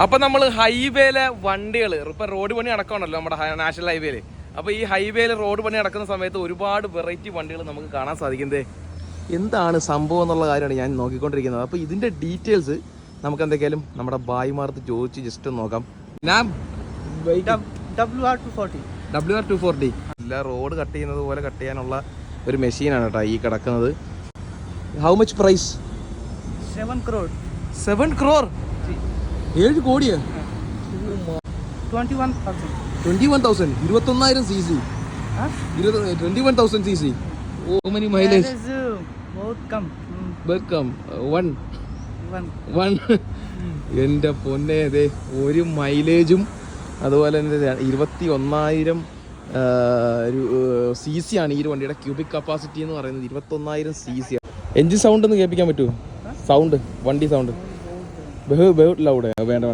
അപ്പൊ നമ്മൾ ഹൈവേയിലെ വണ്ടികൾ ഇപ്പൊ റോഡ് പണി നടക്കണല്ലോ നമ്മുടെ നാഷണൽ ഹൈവേയില്. അപ്പൊ ഈ ഹൈവേയില് റോഡ് പണി നടക്കുന്ന സമയത്ത് ഒരുപാട് വെറൈറ്റി വണ്ടികൾ നമുക്ക് കാണാൻ സാധിക്കുന്നത്. എന്താണ് സംഭവം എന്നുള്ള കാര്യമാണ് ഞാൻ നോക്കിക്കൊണ്ടിരിക്കുന്നത്. അപ്പൊ ഇതിന്റെ ഡീറ്റെയിൽസ് നമുക്ക് എന്തൊക്കെയാലും നമ്മുടെ ഭായിമാർത്ത് ചോദിച്ച് ജസ്റ്റ് ഒന്ന് നോക്കാം. ഞാൻ WR240 എല്ലാ റോഡ് കട്ട് ചെയ്യുന്നത് പോലെ കട്ട് ചെയ്യാനുള്ള ഒരു മെഷീനാണ് കേട്ടോ ഈ കിടക്കുന്നത്. How much price? 7 crore. 7 crore? 7 കോടിയാ? 21,000. 21,000. 21,000 cc. 21,000 cc. Oh, how many mileage? That is बहुत कम. Welcome. One. എൻ്റെ പൊന്നെ, അതെ ഒരു മൈലേജും അതുപോലെ തന്നെ 21,000 CC ആണ് ഈ വണ്ടിയുടെ ക്യൂബിക് കപ്പാസിറ്റി എന്ന് പറയുന്നത്. 21,000 CC. എൻജിൻ സൗണ്ട് ഒന്ന് കേൾപ്പിക്കാൻ പറ്റുമോ? സൗണ്ട്, വണ്ടി സൗണ്ട് ബഹു ലൗഡ്. വേണ്ട